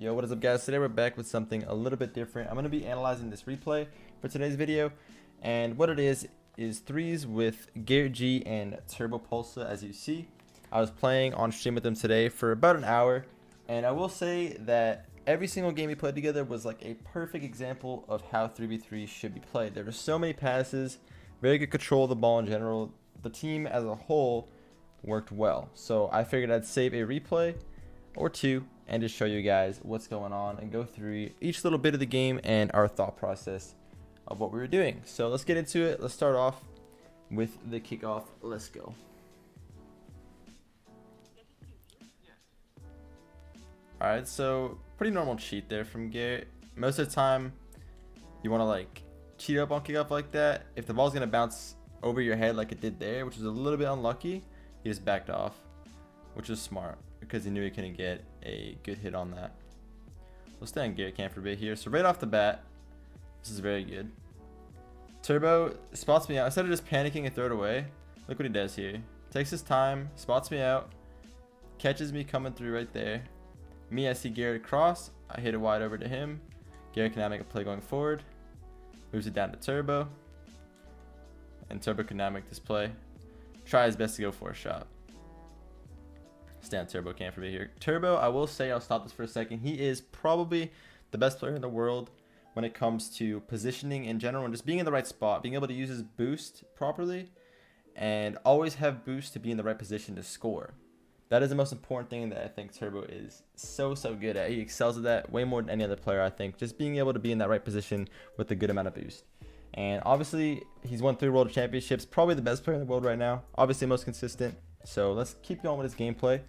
Yo, what is up guys? Today we're back with something a little bit different. I'm going to be analyzing this replay for today's video, and what it is threes with Garrettg and Turbopolsa. As you see, I was playing on stream with them today for about an hour, and I will say that every single game we played together was like a perfect example of how 3v3 should be played. There were so many passes, very good control of the ball in general. The team as a whole worked well, so I figured I'd save a replay or two and just show you guys what's going on and go through each little bit of the game and our thought process of what we were doing. So let's get into it. Let's start off with the kickoff. Let's go. Alright, so pretty normal cheat there from Garrett. Most of the time you want to like cheat up on kickoff like that. If the ball's going to bounce over your head like it did there, which was a little bit unlucky, he just backed off, which was smart because he knew he couldn't get a good hit on that. We'll stay on Garrett Camp for a bit here. So right off the bat, this is very good. Turbo spots me out. Instead of just panicking and throw it away, look what he does here. Takes his time, spots me out, catches me coming through right there. Me, I see Garrett cross. I hit it wide over to him. Garrett can now make a play going forward. Moves it down to Turbo. And Turbo can now make this play. Try his best to go for a shot. Stay on Turbo Camp for me here. Turbo, I will say, I'll stop this for a second. He is probably the best player in the world when it comes to positioning in general and just being in the right spot, being able to use his boost properly and always have boost to be in the right position to score. That is the most important thing that I think Turbo is so good at. He excels at that way more than any other player, I think. Just being able to be in that right position with a good amount of boost. And obviously, he's won 3 World Championships. Probably the best player in the world right now. Obviously, most consistent. So let's keep going with his gameplay.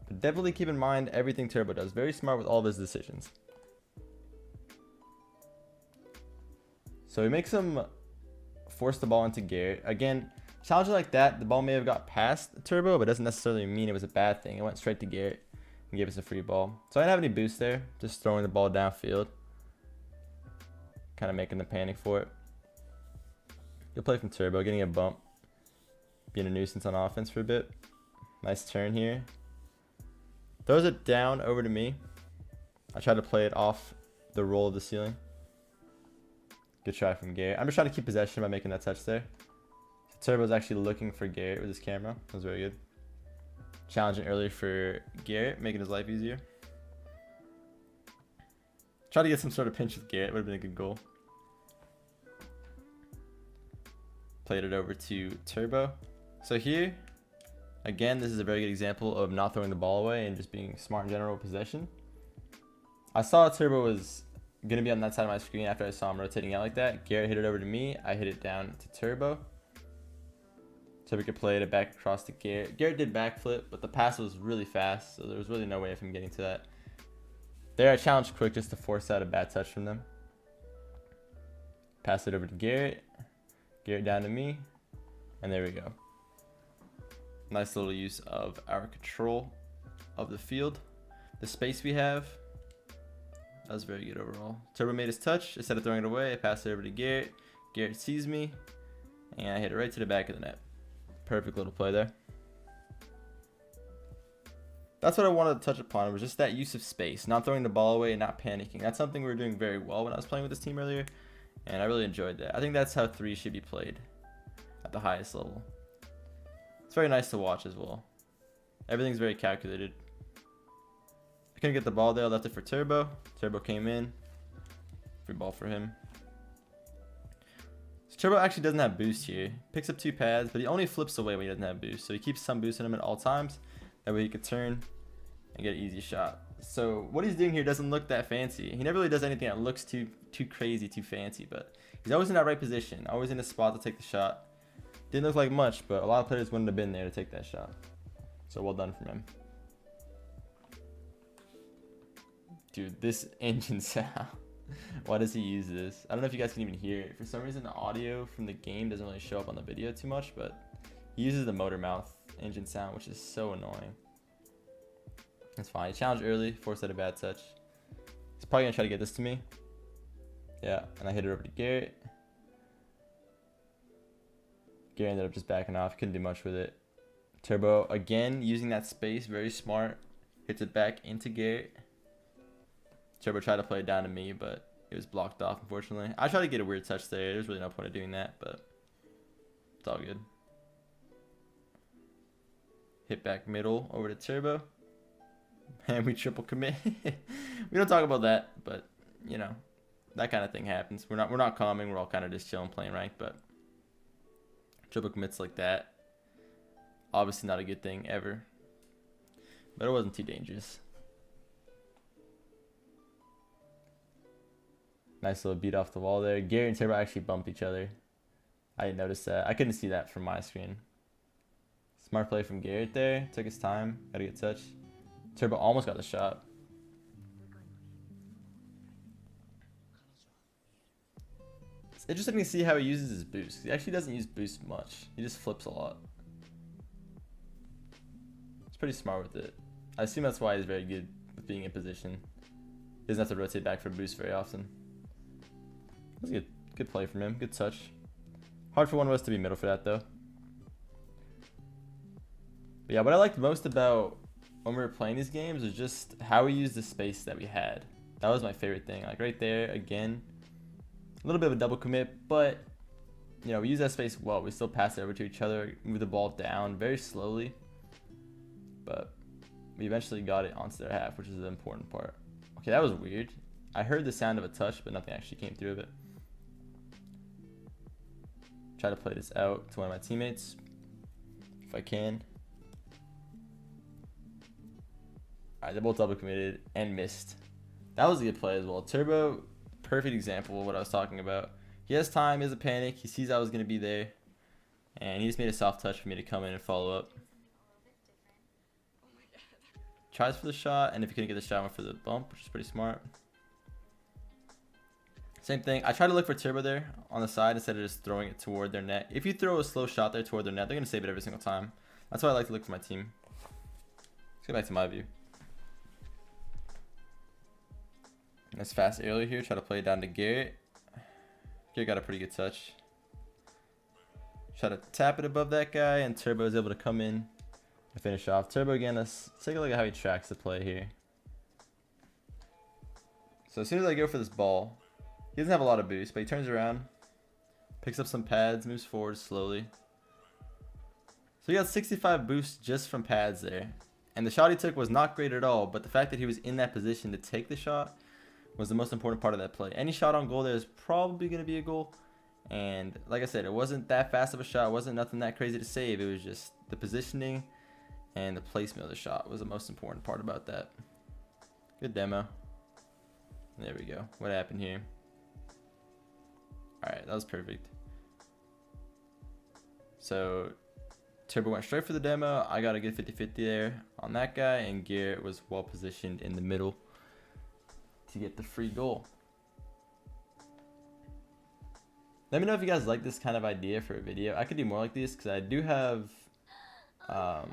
But definitely keep in mind everything Turbo does. Very smart with all of his decisions. So he makes him force the ball into Garrett. Again, challenges like that, the ball may have got past Turbo, but it doesn't necessarily mean it was a bad thing. It went straight to Garrett and gave us a free ball. So I didn't have any boost there. Just throwing the ball downfield. Kind of making the panic for it. Good play from Turbo, getting a bump. Being a nuisance on offense for a bit. Nice turn here. Throws it down over to me. I try to play it off the roll of the ceiling. Good try from Garrett. I'm just trying to keep possession by making that touch there. Turbo's actually looking for Garrett with his camera. That was very good. Challenging early for Garrett, making his life easier. Try to get some sort of pinch with Garrett. Would have been a good goal. Played it over to Turbo. So here, again, this is a very good example of not throwing the ball away and just being smart in general with possession. I saw Turbo was going to be on that side of my screen after I saw him rotating out like that. Garrett hit it over to me. I hit it down to Turbo. Turbo could play it back across to Garrett. Garrett did backflip, but the pass was really fast, so there was really no way of him getting to that. There, I challenged quick just to force out a bad touch from them. Pass it over to Garrett. Garrett down to me. And there we go. Nice little use of our control of the field. The space we have. That was very good overall. Turbo made his touch. Instead of throwing it away, I passed it over to Garrett. Garrett sees me. And I hit it right to the back of the net. Perfect little play there. That's what I wanted to touch upon. It was just that use of space. Not throwing the ball away and not panicking. That's something we were doing very well when I was playing with this team earlier. And I really enjoyed that. I think that's how 3 should be played at the highest level. It's very nice to watch as well. Everything's very calculated. I couldn't get the ball there. I left it for Turbo. Turbo came in. Free ball for him. So Turbo actually doesn't have boost here. Picks up 2 pads, but he only flips away when he doesn't have boost. So he keeps some boost in him at all times. That way he could turn and get an easy shot. So what he's doing here doesn't look that fancy. He never really does anything that looks too crazy, too fancy, but he's always in that right position, always in a spot to take the shot. Didn't look like much, but a lot of players wouldn't have been there to take that shot. So well done from him. Dude, this engine sound. Why does he use this? I don't know if you guys can even hear it. For some reason, the audio from the game doesn't really show up on the video too much, but he uses the motor mouth engine sound, which is so annoying. That's fine. He challenged early, forced out a bad touch. He's probably going to try to get this to me. Yeah, and I hit it over to Garrett. Garrett ended up just backing off. Couldn't do much with it. Turbo, again, using that space. Very smart. Hits it back into Garrett. Turbo tried to play it down to me, but it was blocked off, unfortunately. I tried to get a weird touch there. There's really no point of doing that, but it's all good. Hit back middle over to Turbo. And we triple commit. We don't talk about that, but, you know, that kind of thing happens. We're not calming. We're all kind of just chilling, playing ranked, but triple commits like that, obviously not a good thing ever. But it wasn't too dangerous. Nice little beat off the wall there. Garrett and Turbo actually bumped each other. I didn't notice that. I couldn't see that from my screen. Smart play from Garrett there. Took his time. Got a good touch. Turbo almost got the shot. It's interesting to see how he uses his boost. He actually doesn't use boost much. He just flips a lot. He's pretty smart with it. I assume that's why he's very good with being in position. He doesn't have to rotate back for boost very often. That's a good play from him. Good touch. Hard for one of us to be middle for that though. But yeah, what I liked most about when we were playing these games was just how we used the space that we had. That was my favorite thing. Like right there, again, a little bit of a double commit, but you know, we use that space well. We still pass it over to each other, move the ball down very slowly, but we eventually got it onto their half, which is the important part. Okay, that was weird. I heard the sound of a touch, but nothing actually came through of it. Try to play this out to one of my teammates if I can. Alright, they both double committed and missed. That was a good play as well. Turbo, perfect example of what I was talking about. He has time, he has a panic, he sees I was going to be there, and he just made a soft touch for me to come in and follow up. Tries for the shot, and if he couldn't get the shot, went for the bump, which is pretty smart. Same thing. I try to look for Turbo there on the side instead of just throwing it toward their net. If you throw a slow shot there toward their net, they're going to save it every single time. That's why I like to look for my team. Let's go back to my view. Nice fast earlier here. Try to play it down to Garrett. Garrett got a pretty good touch. Try to tap it above that guy, and Turbo is able to come in and finish off. Turbo again, let's take a look at how he tracks the play here. So as soon as I go for this ball, he doesn't have a lot of boost, but he turns around, picks up some pads, moves forward slowly. So he got 65 boost just from pads there. And the shot he took was not great at all, but the fact that he was in that position to take the shot was the most important part of that play. Any shot on goal there is probably going to be a goal. And like I said, it wasn't that fast of a shot. It wasn't nothing that crazy to save. It was just the positioning and the placement of the shot was the most important part about that. Good demo. There we go. What happened here? Alright, that was perfect. So Turbo went straight for the demo. I got a good 50-50 there on that guy, and Garrett was well positioned in the middle to get the free goal. Let me know if you guys like this kind of idea for a video. I could do more like this because I do have oh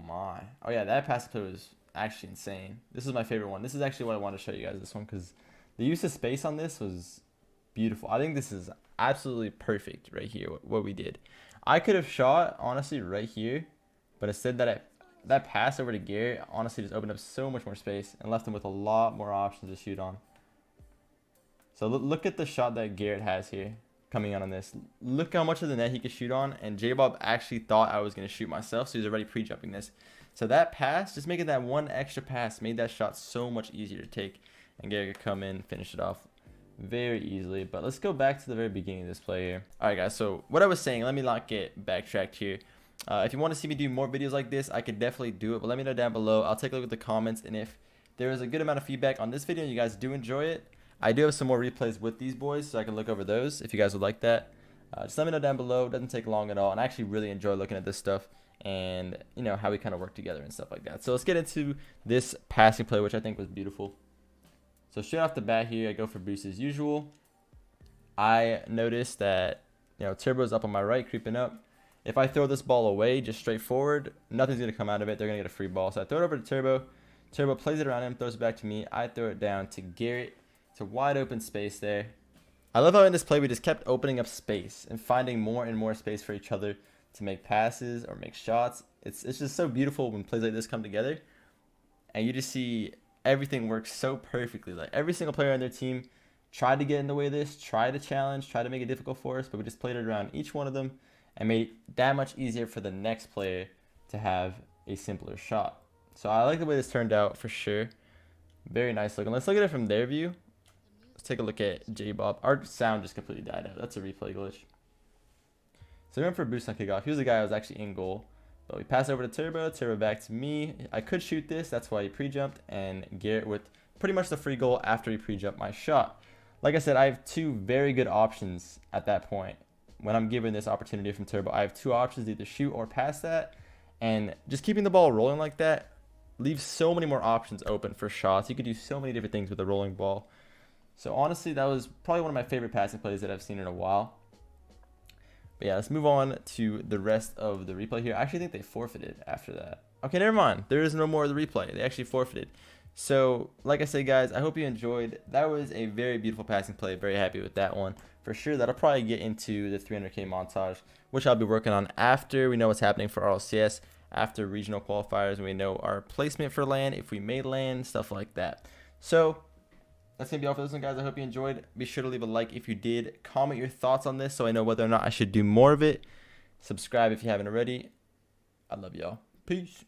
my. Oh yeah, that pass play was actually insane. This is my favorite one. This is actually what I wanted to show you guys, this one, because the use of space on this was beautiful. I think this is absolutely perfect right here, what we did. I could have shot, honestly, right here, but instead that pass over to Garrett honestly just opened up so much more space and left him with a lot more options to shoot on. So look at the shot that Garrett has here coming out on this. Look how much of the net he could shoot on, and J-Bob actually thought I was going to shoot myself, so he's already pre-jumping this. So that pass, just making that one extra pass, made that shot so much easier to take, and Garrett could come in and finish it off very easily. But let's go back to the very beginning of this play here. Alright guys, so what I was saying, let me not get backtracked here. If you want to see me do more videos like this, I could definitely do it, but let me know down below. I'll take a look at the comments, and if there is a good amount of feedback on this video and you guys do enjoy it, I do have some more replays with these boys, so I can look over those if you guys would like that. Just let me know down below. It doesn't take long at all, and I actually really enjoy looking at this stuff and, you know, how we kind of work together and stuff like that. So let's get into this passing play, which I think was beautiful. So straight off the bat here, I go for boost as usual. I noticed that, you know, Turbo's up on my right, creeping up. If I throw this ball away just straight forward, nothing's going to come out of it. They're going to get a free ball. So I throw it over to Turbo. Turbo plays it around him, throws it back to me. I throw it down to Garrett. It's a wide open space there. I love how in this play we just kept opening up space and finding more and more space for each other to make passes or make shots. It's just so beautiful when plays like this come together. And you just see everything works so perfectly. Like every single player on their team tried to get in the way of this, tried to challenge, tried to make it difficult for us, but we just played it around each one of them and made it that much easier for the next player to have a simpler shot. So I like the way this turned out for sure. Very nice looking. Let's look at it from their view. Let's take a look at J-Bob. Our sound just completely died out. That's a replay glitch. So we went for a boost on kickoff. He was the guy who was actually in goal. But we pass over to Turbo. Turbo back to me. I could shoot this. That's why he pre-jumped. And Garrett with pretty much the free goal after he pre-jumped my shot. Like I said, I have two very good options at that point. When I'm given this opportunity from Turbo, I have two options, either shoot or pass that. And just keeping the ball rolling like that leaves so many more options open for shots. You could do so many different things with a rolling ball. So honestly, that was probably one of my favorite passing plays that I've seen in a while. But yeah, let's move on to the rest of the replay here. I actually think they forfeited after that. Okay, never mind. There is no more of the replay. They actually forfeited. So, like I said, guys, I hope you enjoyed. That was a very beautiful passing play. Very happy with that one. For sure, that'll probably get into the 300K montage, which I'll be working on after we know what's happening for RLCS, after regional qualifiers, and we know our placement for LAN, if we made LAN, stuff like that. So, that's going to be all for this one, guys. I hope you enjoyed. Be sure to leave a like if you did. Comment your thoughts on this so I know whether or not I should do more of it. Subscribe if you haven't already. I love y'all. Peace.